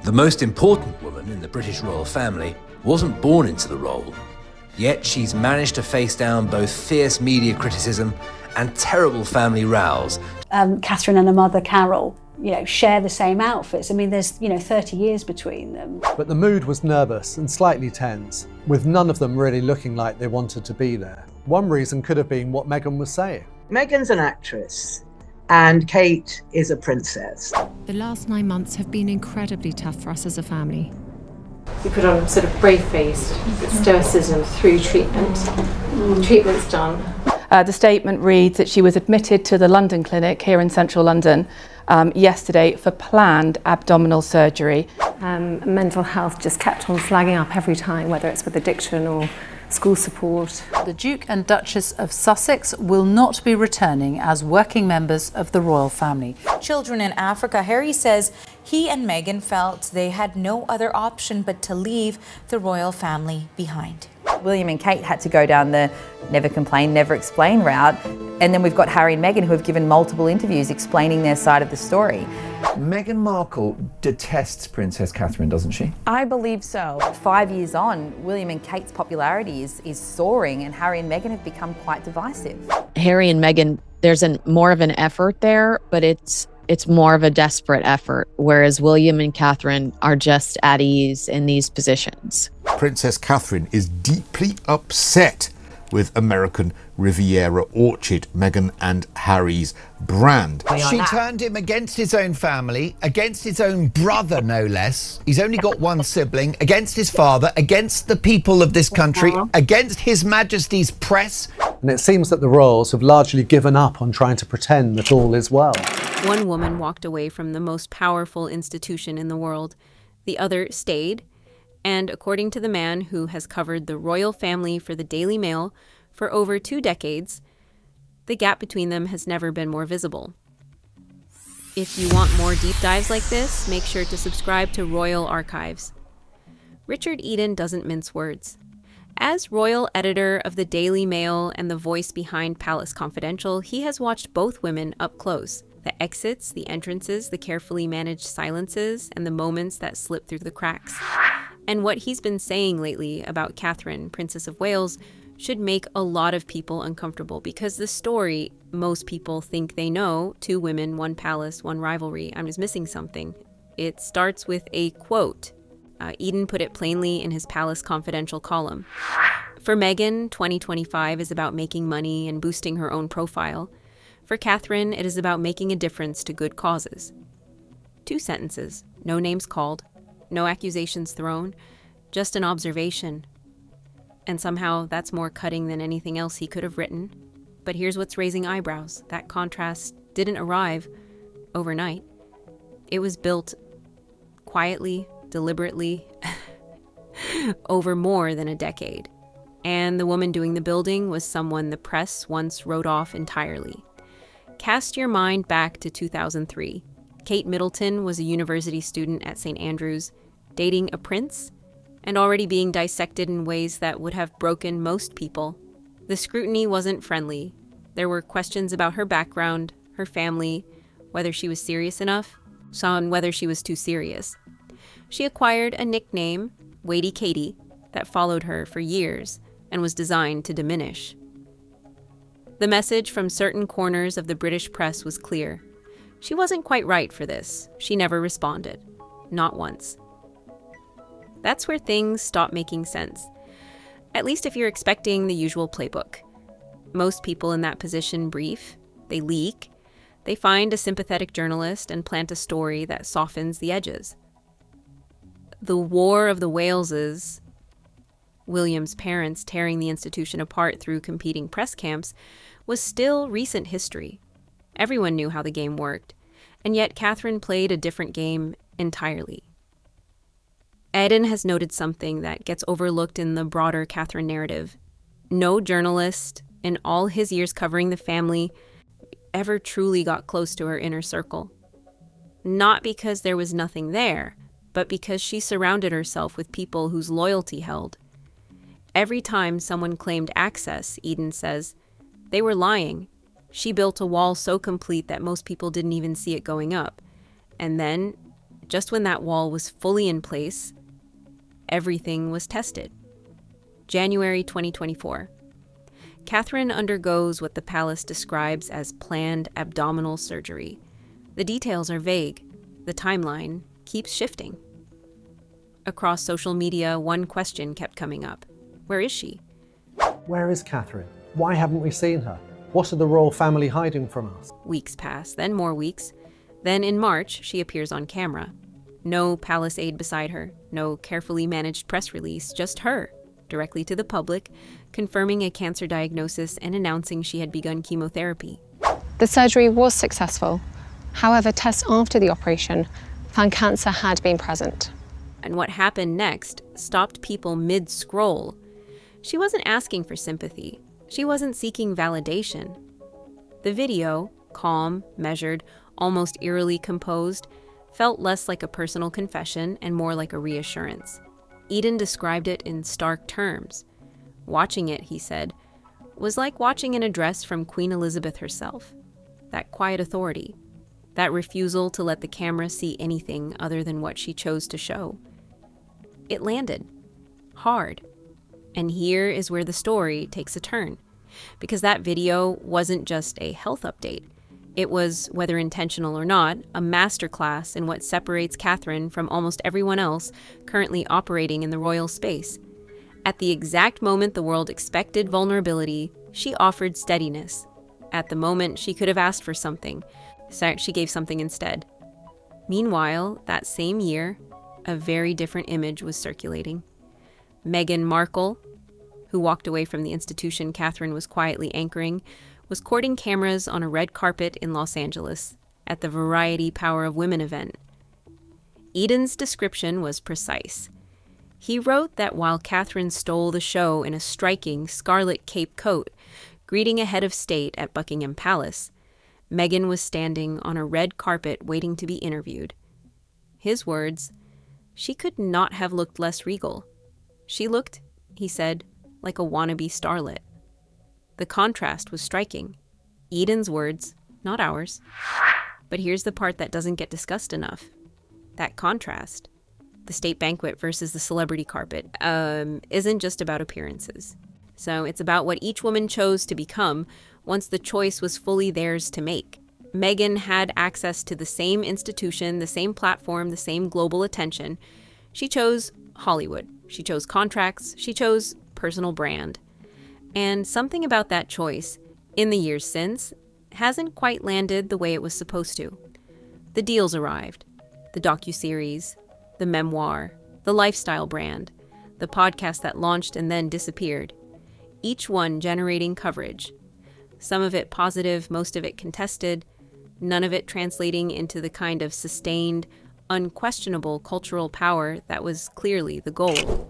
The most important woman in the British royal family wasn't born into the role, yet she's managed to face down both fierce media criticism and terrible family rows. Catherine and her mother, Carol, share the same outfits. I mean, there's, 30 years between them. But the mood was nervous and slightly tense, with none of them really looking like they wanted to be there. One reason could have been what Meghan was saying. Meghan's an actress and Kate is a princess. The last 9 months have been incredibly tough for us as a family. We put on sort of brave-faced stoicism through treatment. Treatment's done. The statement reads that she was admitted to the London clinic here in central London yesterday for planned abdominal surgery. Mental health just kept on flagging up every time, whether it's with addiction or school support. The Duke and Duchess of Sussex will not be returning as working members of the royal family. Children in Africa, Harry says he and Meghan felt they had no other option but to leave the royal family behind. William and Kate had to go down the never complain, never explain route. And then we've got Harry and Meghan who have given multiple interviews explaining their side of the story. Meghan Markle detests Princess Catherine, doesn't she? I believe so. 5 years on, William and Kate's popularity is soaring and Harry and Meghan have become quite divisive. Harry and Meghan, there's more of an effort there, but it's more of a desperate effort, whereas William and Catherine are just at ease in these positions. Princess Catherine is deeply upset with American Riviera Orchid, Meghan and Harry's brand. She turned him against his own family, against his own brother, no less. He's only got one sibling, against his father, against the people of this country, against His Majesty's press. And it seems that the royals have largely given up on trying to pretend that all is well. One woman walked away from the most powerful institution in the world. The other stayed. And according to the man who has covered the royal family for the Daily Mail for over 2 decades, the gap between them has never been more visible. If you want more deep dives like this, make sure to subscribe to Royal Archives. Richard Eden doesn't mince words. As royal editor of the Daily Mail and the voice behind Palace Confidential, he has watched both women up close. The exits, the entrances, the carefully managed silences, and the moments that slip through the cracks. And what he's been saying lately about Catherine, Princess of Wales, should make a lot of people uncomfortable because the story most people think they know, 2 women, 1 palace, 1 rivalry, I'm just missing something. It starts with a quote. Eden put it plainly in his Palace Confidential column. For Meghan, 2025 is about making money and boosting her own profile. For Catherine, it is about making a difference to good causes. 2 sentences, no names called, no accusations thrown, just an observation. And somehow that's more cutting than anything else he could have written. But here's what's raising eyebrows. That contrast didn't arrive overnight. It was built quietly, deliberately, over more than a decade. And the woman doing the building was someone the press once wrote off entirely. Cast your mind back to 2003. Kate Middleton was a university student at St. Andrews, dating a prince, and already being dissected in ways that would have broken most people. The scrutiny wasn't friendly. There were questions about her background, her family, whether she was serious enough, on whether she was too serious. She acquired a nickname, Weighty Katie, that followed her for years and was designed to diminish. The message from certain corners of the British press was clear. She wasn't quite right for this. She never responded. Not once. That's where things stop making sense. At least if you're expecting the usual playbook. Most people in that position brief, they leak, they find a sympathetic journalist and plant a story that softens the edges. The War of the Waleses, William's parents tearing the institution apart through competing press camps, was still recent history. Everyone knew how the game worked, and yet Catherine played a different game entirely. Eden has noted something that gets overlooked in the broader Catherine narrative. No journalist, in all his years covering the family, ever truly got close to her inner circle. Not because there was nothing there, but because she surrounded herself with people whose loyalty held. Every time someone claimed access, Eden says, they were lying. She built a wall so complete that most people didn't even see it going up. And then, just when that wall was fully in place, everything was tested. January 2024. Catherine undergoes what the palace describes as planned abdominal surgery. The details are vague. The timeline keeps shifting. Across social media, one question kept coming up. Where is she? Where is Catherine? Why haven't we seen her? What are the royal family hiding from us? Weeks pass, then more weeks. Then in March, she appears on camera. No palace aide beside her, no carefully managed press release, just her, directly to the public, confirming a cancer diagnosis and announcing she had begun chemotherapy. The surgery was successful. However, tests after the operation found cancer had been present. And what happened next stopped people mid-scroll. She wasn't asking for sympathy. She wasn't seeking validation. The video, calm, measured, almost eerily composed, felt less like a personal confession and more like a reassurance. Eden described it in stark terms. Watching it, he said, was like watching an address from Queen Elizabeth herself. That quiet authority, that refusal to let the camera see anything other than what she chose to show. It landed. Hard. And here is where the story takes a turn. Because that video wasn't just a health update. It was, whether intentional or not, a masterclass in what separates Catherine from almost everyone else currently operating in the royal space. At the exact moment the world expected vulnerability, she offered steadiness. At the moment she could have asked for something, she gave something instead. Meanwhile, that same year, a very different image was circulating. Meghan Markle, who walked away from the institution Catherine was quietly anchoring, was courting cameras on a red carpet in Los Angeles at the Variety Power of Women event. Eden's description was precise. He wrote that while Catherine stole the show in a striking scarlet cape coat, greeting a head of state at Buckingham Palace, Meghan was standing on a red carpet waiting to be interviewed. His words, "She could not have looked less regal. She looked," he said, "like a wannabe starlet." The contrast was striking. Eden's words, not ours. But here's the part that doesn't get discussed enough. That contrast, the state banquet versus the celebrity carpet, isn't just about appearances. So it's about what each woman chose to become once the choice was fully theirs to make. Meghan had access to the same institution, the same platform, the same global attention. She chose Hollywood. She chose contracts. She chose personal brand. And something about that choice, in the years since, hasn't quite landed the way it was supposed to. The deals arrived. The docuseries, the memoir, the lifestyle brand, the podcast that launched and then disappeared. Each one generating coverage. Some of it positive, most of it contested, none of it translating into the kind of sustained, unquestionable cultural power that was clearly the goal.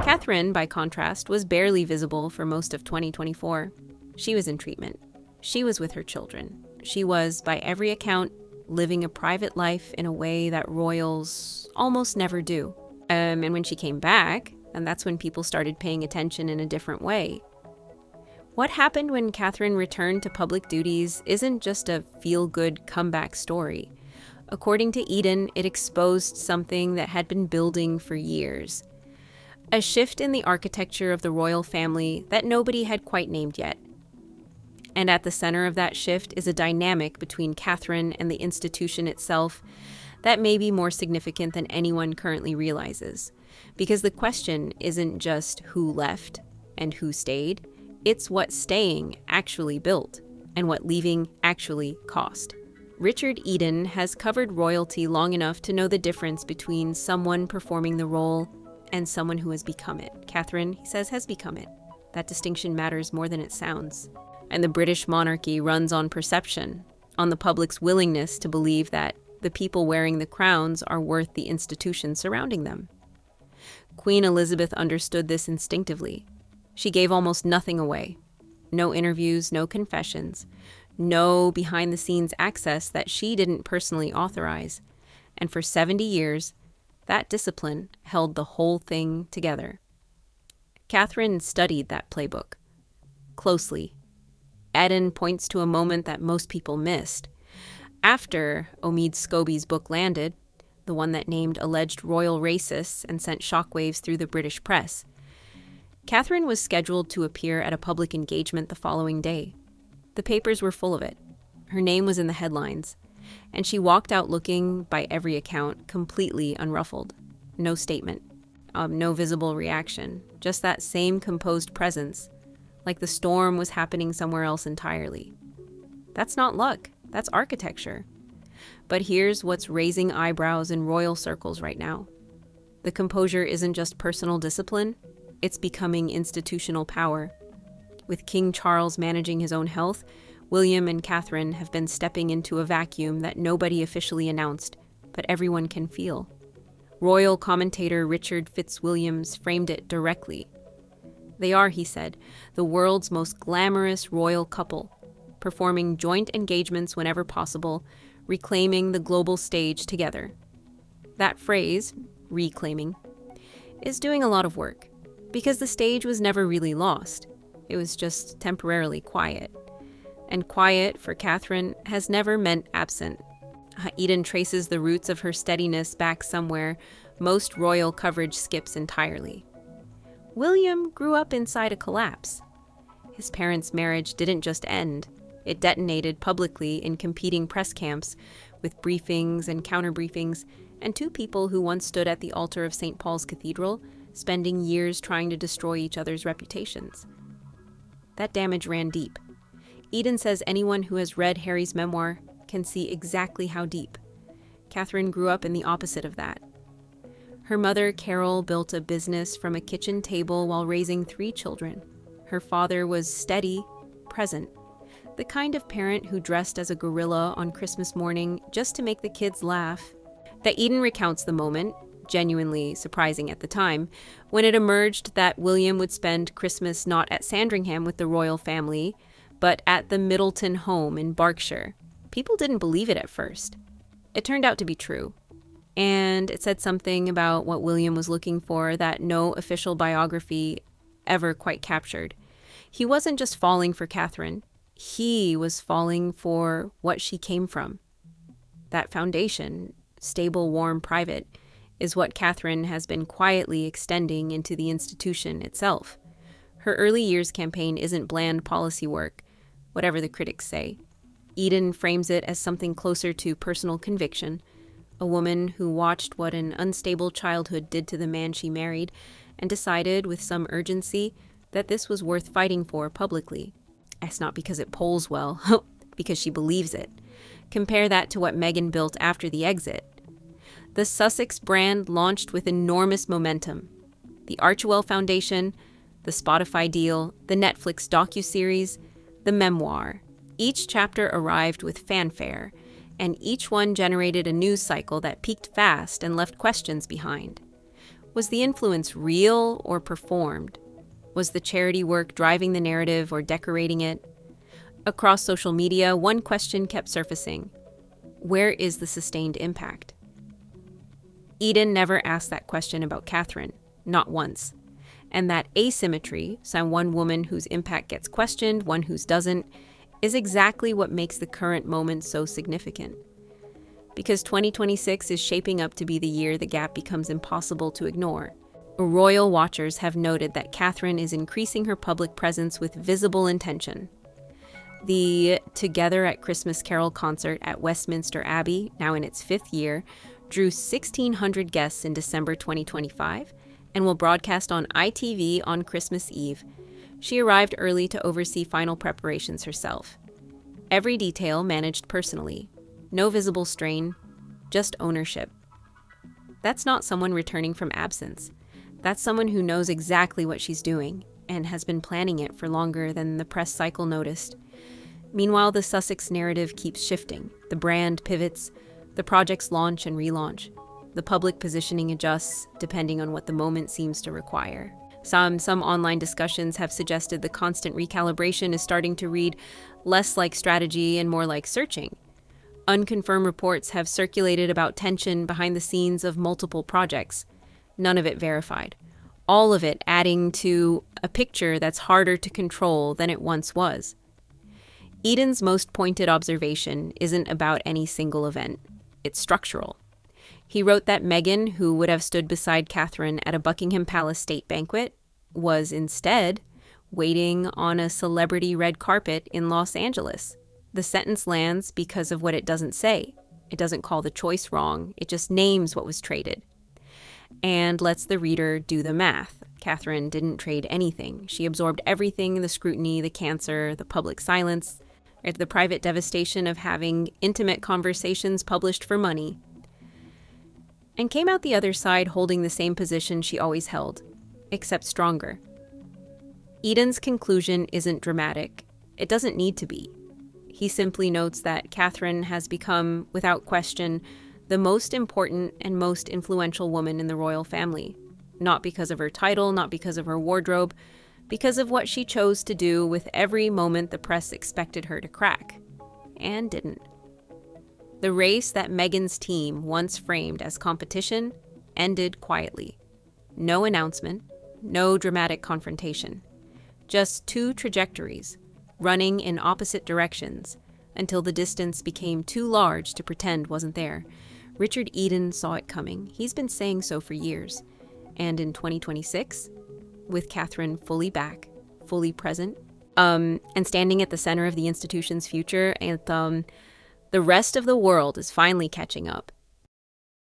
Catherine, by contrast, was barely visible for most of 2024. She was in treatment. She was with her children. She was, by every account, living a private life in a way that royals almost never do. And when she came back, and that's when people started paying attention in a different way. What happened when Catherine returned to public duties isn't just a feel-good comeback story. According to Eden, it exposed something that had been building for years. A shift in the architecture of the royal family that nobody had quite named yet. And at the center of that shift is a dynamic between Catherine and the institution itself that may be more significant than anyone currently realizes. Because the question isn't just who left and who stayed, it's what staying actually built and what leaving actually cost. Richard Eden has covered royalty long enough to know the difference between someone performing the role and someone who has become it. Catherine, he says, has become it. That distinction matters more than it sounds. And the British monarchy runs on perception, on the public's willingness to believe that the people wearing the crowns are worth the institutions surrounding them. Queen Elizabeth understood this instinctively. She gave almost nothing away. No interviews, no confessions, no behind-the-scenes access that she didn't personally authorize. And for 70 years, that discipline held the whole thing together. Catherine studied that playbook closely. Eden points to a moment that most people missed. After Omid Scobie's book landed, the one that named alleged royal racists and sent shockwaves through the British press. Catherine was scheduled to appear at a public engagement the following day. The papers were full of it. Her name was in the headlines, and she walked out looking, by every account, completely unruffled. No statement, no visible reaction, just that same composed presence, like the storm was happening somewhere else entirely. That's not luck, that's architecture. But here's what's raising eyebrows in royal circles right now. The composure isn't just personal discipline, it's becoming institutional power. With King Charles managing his own health, William and Catherine have been stepping into a vacuum that nobody officially announced, but everyone can feel. Royal commentator Richard Fitzwilliams framed it directly. They are, he said, the world's most glamorous royal couple, performing joint engagements whenever possible, reclaiming the global stage together. That phrase, reclaiming, is doing a lot of work, because the stage was never really lost. It was just temporarily quiet. And quiet, for Catherine, has never meant absent. Eden traces the roots of her steadiness back somewhere most royal coverage skips entirely. William grew up inside a collapse. His parents' marriage didn't just end. It detonated publicly in competing press camps, with briefings and counter-briefings, and two people who once stood at the altar of St. Paul's Cathedral, spending years trying to destroy each other's reputations. That damage ran deep. Eden says anyone who has read Harry's memoir can see exactly how deep. Catherine grew up in the opposite of that. Her mother, Carol, built a business from a kitchen table while raising 3 children. Her father was steady, present, the kind of parent who dressed as a gorilla on Christmas morning just to make the kids laugh. That Eden recounts the moment, genuinely surprising at the time, when it emerged that William would spend Christmas not at Sandringham with the royal family, but at the Middleton home in Berkshire. People didn't believe it at first. It turned out to be true. And it said something about what William was looking for that no official biography ever quite captured. He wasn't just falling for Catherine. He was falling for what she came from. That foundation, stable, warm, private, is what Catherine has been quietly extending into the institution itself. Her early years campaign isn't bland policy work, whatever the critics say. Eden frames it as something closer to personal conviction, a woman who watched what an unstable childhood did to the man she married and decided with some urgency that this was worth fighting for publicly. It's not because it polls well, because she believes it. Compare that to what Meghan built after the exit. The Sussex brand launched with enormous momentum. The Archewell Foundation, the Spotify deal, the Netflix docuseries, the memoir. Each chapter arrived with fanfare, and each one generated a news cycle that peaked fast and left questions behind. Was the influence real or performed? Was the charity work driving the narrative or decorating it? Across social media, one question kept surfacing. Where is the sustained impact? Eden never asked that question about Catherine, not once. And that asymmetry, so one woman whose impact gets questioned, one whose doesn't, is exactly what makes the current moment so significant. Because 2026 is shaping up to be the year the gap becomes impossible to ignore. Royal watchers have noted that Catherine is increasing her public presence with visible intention. The Together at Christmas Carol concert at Westminster Abbey, now in its 5th year, drew 1,600 guests in December 2025 and will broadcast on ITV on Christmas Eve. She arrived early to oversee final preparations herself. Every detail managed personally. No visible strain, just ownership. That's not someone returning from absence. That's someone who knows exactly what she's doing and has been planning it for longer than the press cycle noticed. Meanwhile, the Sussex narrative keeps shifting. The brand pivots, the projects launch and relaunch. The public positioning adjusts depending on what the moment seems to require. Some online discussions have suggested the constant recalibration is starting to read less like strategy and more like searching. Unconfirmed reports have circulated about tension behind the scenes of multiple projects. None of it verified. All of it adding to a picture that's harder to control than it once was. Eden's most pointed observation isn't about any single event. It's structural. He wrote that Meghan, who would have stood beside Catherine at a Buckingham Palace state banquet, was instead waiting on a celebrity red carpet in Los Angeles. The sentence lands because of what it doesn't say. It doesn't call the choice wrong. It just names what was traded and lets the reader do the math. Catherine didn't trade anything. She absorbed everything, the scrutiny, the cancer, the public silence, the private devastation of having intimate conversations published for money, and came out the other side holding the same position she always held, except stronger. Eden's conclusion isn't dramatic. It doesn't need to be. He simply notes that Catherine has become, without question, the most important and most influential woman in the royal family. Not because of her title, not because of her wardrobe, because of what she chose to do with every moment the press expected her to crack, and didn't. The race that Meghan's team once framed as competition ended quietly. No announcement, no dramatic confrontation. Just two trajectories, running in opposite directions, until the distance became too large to pretend wasn't there. Richard Eden saw it coming. He's been saying so for years. And in 2026, with Catherine fully back, fully present, and standing at the center of the institution's future, and the rest of the world is finally catching up.